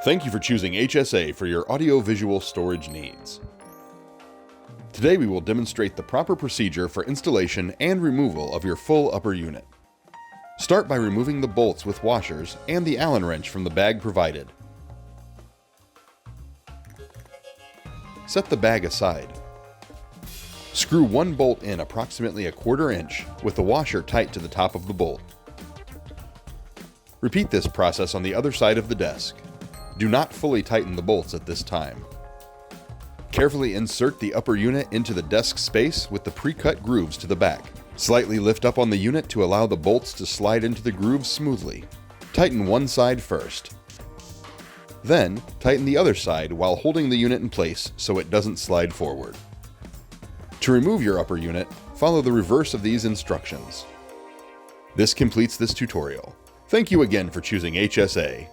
Thank you for choosing HSA for your audio-visual storage needs. Today we will demonstrate the proper procedure for installation and removal of your full upper unit. Start by removing the bolts with washers and the Allen wrench from the bag provided. Set the bag aside. Screw one bolt in approximately 1/4 inch with the washer tight to the top of the bolt. Repeat this process on the other side of the desk. Do not fully tighten the bolts at this time. Carefully insert the upper unit into the desk space with the pre-cut grooves to the back. Slightly lift up on the unit to allow the bolts to slide into the grooves smoothly. Tighten one side first. Then, tighten the other side while holding the unit in place so it doesn't slide forward. To remove your upper unit, follow the reverse of these instructions. This completes this tutorial. Thank you again for choosing HSA.